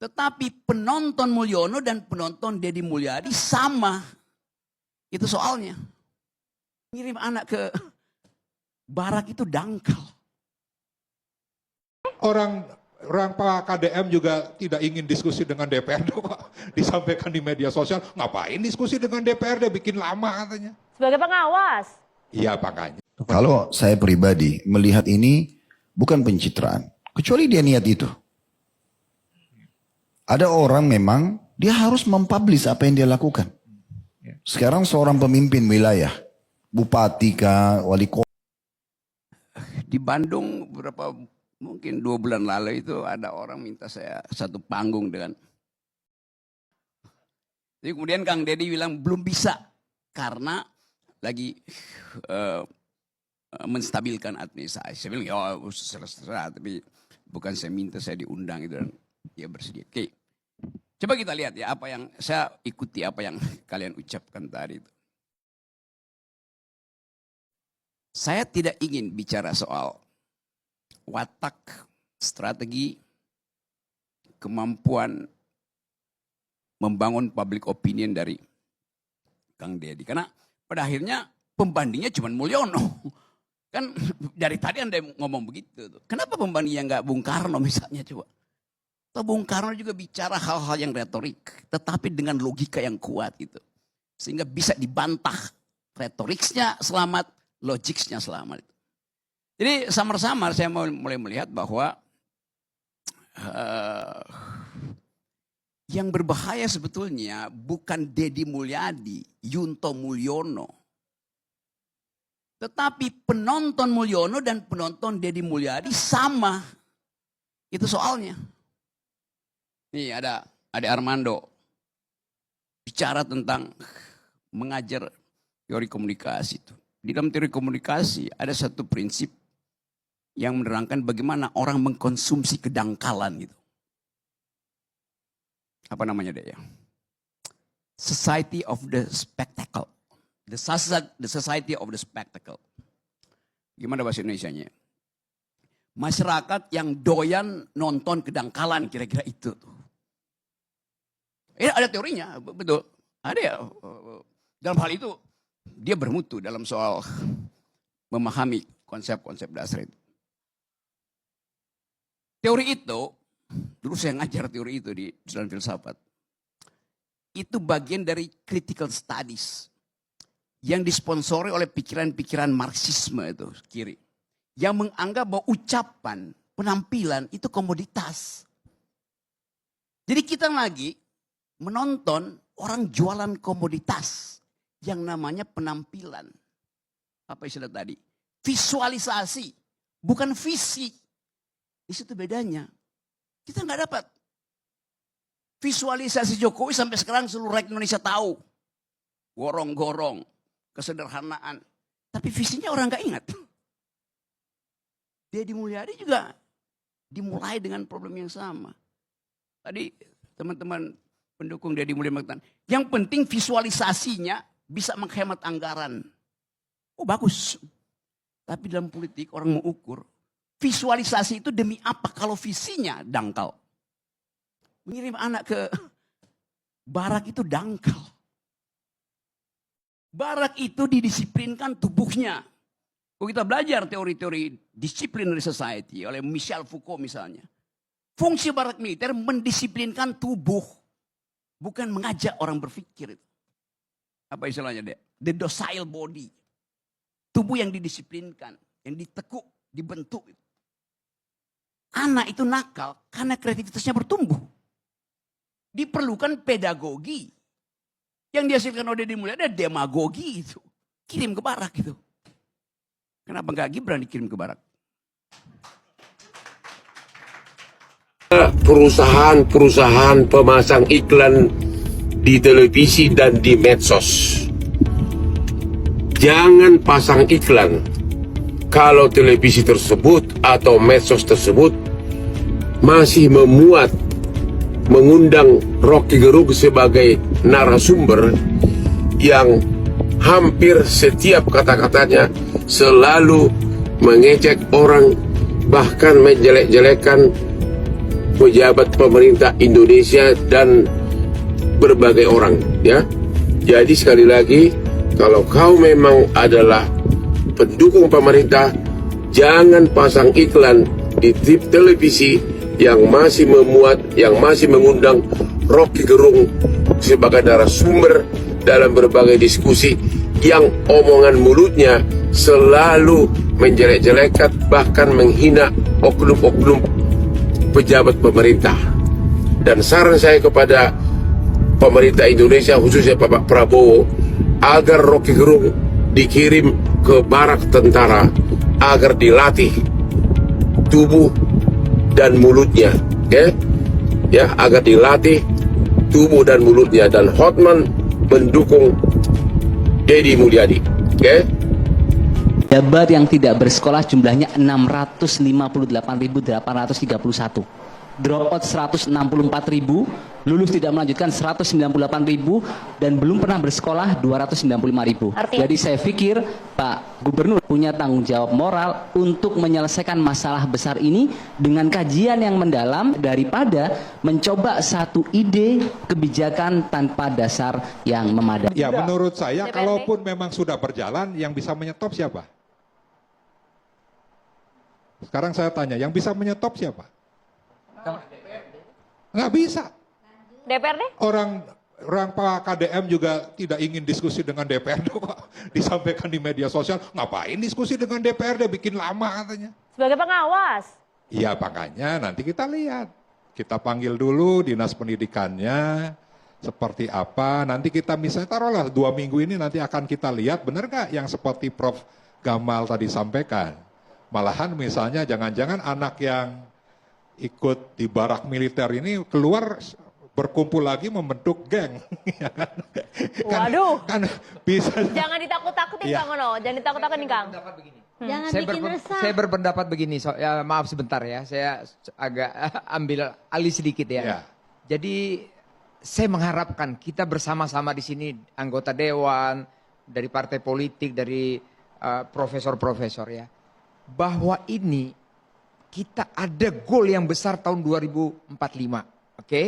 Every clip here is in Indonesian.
Tetapi penonton Mulyono dan penonton Deddy Mulyadi sama. Itu soalnya. Ngirim anak ke barak itu dangkal. Orang Pak KDM juga tidak ingin diskusi dengan DPRD Pak. Disampaikan di media sosial, ngapain diskusi dengan DPRD, bikin lama katanya. Sebagai pengawas. Iya makanya. Kalau saya pribadi melihat ini bukan pencitraan. Kecuali dia niat itu. Ada orang memang dia harus mempublish apa yang dia lakukan. Sekarang seorang pemimpin wilayah, bupati kah, wali kota. Di Bandung mungkin 2 bulan lalu itu ada orang minta saya satu panggung dengan. Jadi kemudian Kang Deddy bilang belum bisa karena lagi menstabilkan administrasi. Saya bilang ya serah, tapi bukan saya minta, saya diundang itu dan dia bersedia. Oke. Coba kita lihat ya apa yang saya ikuti apa yang kalian ucapkan tadi itu. Saya tidak ingin bicara soal watak, strategi, kemampuan membangun public opinion dari Kang Deddy. Karena pada akhirnya pembandingnya cuma Mulyono. Kan dari tadi Anda ngomong begitu. Kenapa pembandingnya nggak Bung Karno misalnya coba? Atau Bung Karno juga bicara hal-hal yang retorik. Tetapi dengan logika yang kuat gitu. Sehingga bisa dibantah retoriknya selamat, logiknya selamat. Jadi samar-samar saya mulai melihat bahwa yang berbahaya sebetulnya bukan Deddy Mulyadi, Yunto Mulyono. Tetapi penonton Mulyono dan penonton Deddy Mulyadi sama. Itu soalnya. Nih ada Armando bicara tentang mengajar teori komunikasi itu. Di dalam teori komunikasi ada satu prinsip yang menerangkan bagaimana orang mengkonsumsi kedangkalan gitu. Apa namanya deh ya? Society of the spectacle. The society of the spectacle. Gimana bahasa Indonesianya? Masyarakat yang doyan nonton kedangkalan, kira-kira itu tuh. Ada teorinya, betul. Ada ya. Dalam hal itu dia bermutu dalam soal memahami konsep-konsep dasar itu. Teori itu, dulu saya ngajar teori itu di jurusan filsafat. Itu bagian dari critical studies yang disponsori oleh pikiran-pikiran Marxisme itu kiri. Yang menganggap bahwa ucapan, penampilan itu komoditas. Jadi kita lagi menonton orang jualan komoditas yang namanya penampilan. Apa istilah tadi? Visualisasi, bukan visi. Di situ bedanya. Kita nggak dapat. Visualisasi Jokowi sampai sekarang seluruh rakyat Indonesia tahu. Gorong-gorong, kesederhanaan. Tapi visinya orang nggak ingat. Deddy Mulyadi juga dimulai dengan problem yang sama. Tadi teman-teman pendukung Deddy Mulyadi mengatakan, yang penting visualisasinya bisa menghemat anggaran. Oh bagus. Tapi dalam politik orang mau ukur, visualisasi itu demi apa kalau visinya dangkal. Mengirim anak ke barak itu dangkal. Barak itu didisiplinkan tubuhnya. Kalau kita belajar teori-teori disciplinary society oleh Michel Foucault misalnya. Fungsi barak militer mendisiplinkan tubuh. Bukan mengajak orang berpikir. Apa istilahnya dia? The docile body. Tubuh yang didisiplinkan. Yang ditekuk, dibentuk. Anak itu nakal karena kreativitasnya bertumbuh. Diperlukan pedagogi. Yang dihasilkan oleh Deddy Mulyadi ada demagogi itu. Kirim ke barak itu. Kenapa enggak Gibran dikirim ke barak? Perusahaan-perusahaan pemasang iklan di televisi dan di medsos. Jangan pasang iklan kalau televisi tersebut atau medsos tersebut masih mengundang Rocky Gerung sebagai narasumber yang hampir setiap kata-katanya selalu mengejek orang, bahkan menjelek-jelekan pejabat pemerintah Indonesia dan berbagai orang, ya. Jadi sekali lagi, kalau kau memang adalah pendukung pemerintah, jangan pasang iklan di televisi yang masih memuat, yang masih mengundang Rocky Gerung sebagai narasumber dalam berbagai diskusi yang omongan mulutnya selalu menjelek-jelekan bahkan menghina oknum-oknum pejabat pemerintah. Dan saran saya kepada pemerintah Indonesia, khususnya Pak Prabowo, agar Rocky Gerung dikirim ke barak tentara agar dilatih tubuh dan mulutnya, ya, agar dilatih tubuh dan mulutnya. Dan Hotman mendukung Deddy Mulyadi, Pejabat yang tidak bersekolah jumlahnya 658.831. Dropout 164.000, lulus tidak melanjutkan 198.000, dan belum pernah bersekolah 295.000. Jadi saya pikir Pak Gubernur punya tanggung jawab moral untuk menyelesaikan masalah besar ini dengan kajian yang mendalam daripada mencoba satu ide kebijakan tanpa dasar yang memadai. Ya, menurut saya DPRD. kalaupun memang sudah berjalan, yang bisa menyetop siapa? Sekarang saya tanya, yang bisa menyetop siapa? Nggak bisa. DPRD? Orang Pak KDM juga tidak ingin diskusi dengan DPRD kok. Disampaikan di media sosial, ngapain diskusi dengan DPRD, bikin lama katanya. Sebagai pengawas. Iya, makanya nanti kita lihat. Kita panggil dulu dinas pendidikannya, seperti apa. Nanti kita misalnya taruhlah 2 minggu ini nanti akan kita lihat benar nggak yang seperti Prof. Gamal tadi sampaikan. Malahan misalnya jangan-jangan anak yang ikut di barak militer ini keluar berkumpul lagi membentuk geng. Waduh. Kan bisa. Jangan ditakut-takutin Iya. Kang Ono. Jangan ditakut-takutin Kang. Jangan Saya, bikin resah. saya berpendapat begini, ya, maaf sebentar ya, saya agak ambil alih sedikit ya. Ya. Jadi saya mengharapkan kita bersama-sama di sini, anggota dewan, dari partai politik, dari profesor-profesor ya, bahwa ini kita ada goal yang besar tahun 2045, oke?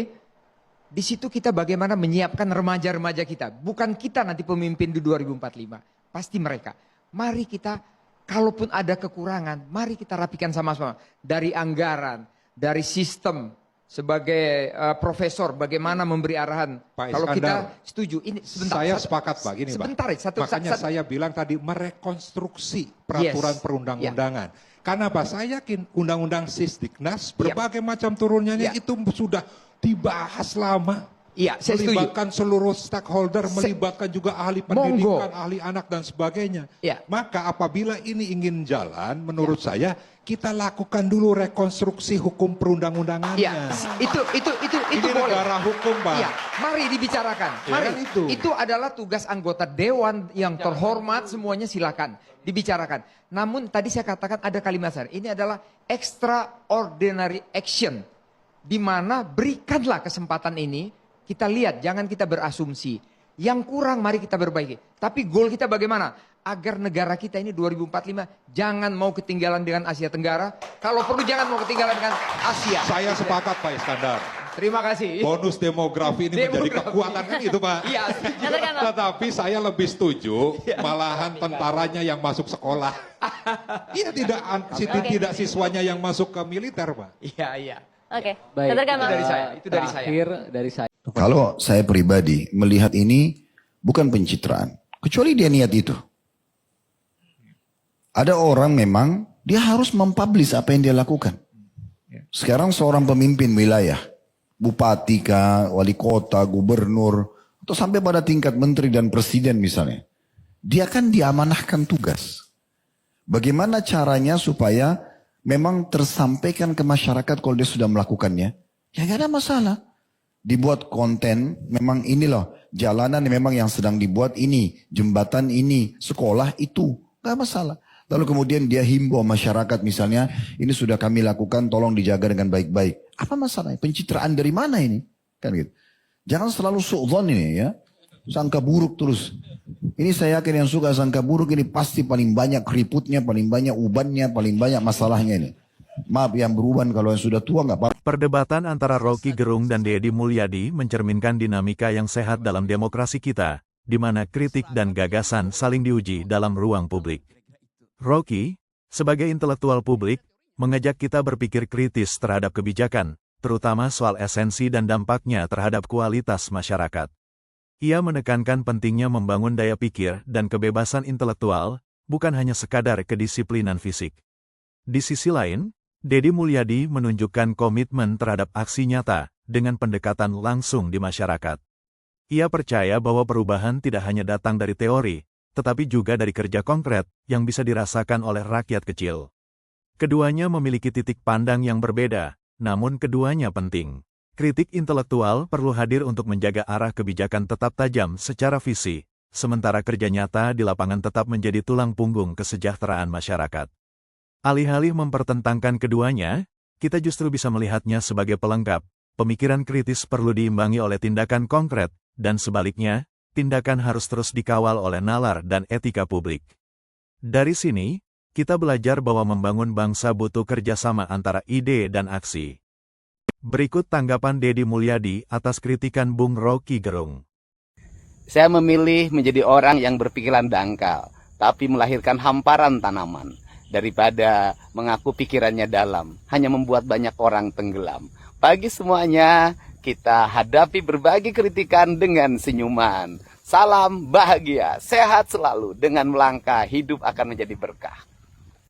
Di situ kita bagaimana menyiapkan remaja-remaja kita, bukan kita nanti pemimpin di 2045, pasti mereka. Mari kita, kalaupun ada kekurangan, mari kita rapikan sama-sama. Dari anggaran, dari sistem, sebagai profesor, bagaimana memberi arahan. Pak Kalau kita Iskandar, setuju, ini sebentar. Saya sepakat Pak, gini Pak. Sebentar, Makanya saya bilang tadi merekonstruksi peraturan Yes. perundang-undangan. Karena apa? Saya yakin undang-undang Sisdiknas, Iya. berbagai macam turunannya Iya. itu sudah dibahas lama. Iya, saya setuju. Melibatkan seluruh stakeholder, melibatkan juga ahli pendidikan, ahli anak dan sebagainya. Iya. Maka apabila ini ingin jalan, menurut saya kita lakukan dulu rekonstruksi hukum perundang-undangannya. Iya, itu Ini boleh. negara hukum, Pak. Iya, mari dibicarakan. Ya, Mari. kan itu. Itu adalah tugas anggota dewan yang terhormat, semuanya silakan dibicarakan. Namun tadi saya katakan ada kalimat saya. Ini adalah extraordinary action, di mana berikanlah kesempatan ini. Kita lihat, jangan kita berasumsi. Yang kurang mari kita perbaiki. Tapi goal kita bagaimana? Agar negara kita ini 2045 jangan mau ketinggalan dengan Asia Tenggara. Kalau perlu jangan mau ketinggalan dengan Asia. Saya sepakat Pak Iskandar. Terima kasih. Bonus demografi ini menjadi Demografi. kekuatan kan itu Pak. Iya. Tetapi saya lebih setuju malahan tentaranya yang masuk sekolah. Iya tidak siswanya yang masuk ke militer Pak. Iya, iya. Oke. Baik, Sebentar, Kang Itu Ono. dari saya. Itu dari saya. Terakhir dari saya. Kalau saya pribadi melihat ini bukan pencitraan, kecuali dia niat itu. Ada orang memang dia harus mempublish apa yang dia lakukan. Sekarang seorang pemimpin wilayah, bupati kah, wali kota, gubernur, atau sampai pada tingkat menteri dan presiden misalnya. Dia kan diamanahkan tugas. Bagaimana caranya supaya memang tersampaikan ke masyarakat kalau dia sudah melakukannya? Ya gak ada masalah. Dibuat konten, memang ini loh, jalanan memang yang sedang dibuat ini, jembatan ini, sekolah itu, gak masalah. Lalu kemudian dia himbau masyarakat misalnya, ini sudah kami lakukan, tolong dijaga dengan baik-baik. Apa masalahnya? Pencitraan dari mana ini? Kan gitu. Jangan selalu su'dzon ini ya, sangka buruk terus. Ini saya yakin yang suka sangka buruk ini pasti paling banyak keriputnya, paling banyak ubannya, paling banyak masalahnya ini. Maaf yang beruban kalau yang sudah tua nggak apa-apa. Perdebatan antara Rocky Gerung dan Deddy Mulyadi mencerminkan dinamika yang sehat dalam demokrasi kita, di mana kritik dan gagasan saling diuji dalam ruang publik. Rocky, sebagai intelektual publik, mengajak kita berpikir kritis terhadap kebijakan, terutama soal esensi dan dampaknya terhadap kualitas masyarakat. Ia menekankan pentingnya membangun daya pikir dan kebebasan intelektual, bukan hanya sekadar kedisiplinan fisik. Di sisi lain, Deddy Mulyadi menunjukkan komitmen terhadap aksi nyata dengan pendekatan langsung di masyarakat. Ia percaya bahwa perubahan tidak hanya datang dari teori, tetapi juga dari kerja konkret yang bisa dirasakan oleh rakyat kecil. Keduanya memiliki titik pandang yang berbeda, namun keduanya penting. Kritik intelektual perlu hadir untuk menjaga arah kebijakan tetap tajam secara visi, sementara kerja nyata di lapangan tetap menjadi tulang punggung kesejahteraan masyarakat. Alih-alih mempertentangkan keduanya, kita justru bisa melihatnya sebagai pelengkap. Pemikiran kritis perlu diimbangi oleh tindakan konkret, dan sebaliknya, tindakan harus terus dikawal oleh nalar dan etika publik. Dari sini, kita belajar bahwa membangun bangsa butuh kerjasama antara ide dan aksi. Berikut tanggapan Deddy Mulyadi atas kritikan Bung Rocky Gerung. Saya memilih menjadi orang yang berpikiran dangkal, tapi melahirkan hamparan tanaman. Daripada mengaku pikirannya dalam, hanya membuat banyak orang tenggelam. Bagi semuanya, kita hadapi berbagai kritikan dengan senyuman. Salam bahagia, sehat selalu, dengan melangkah hidup akan menjadi berkah.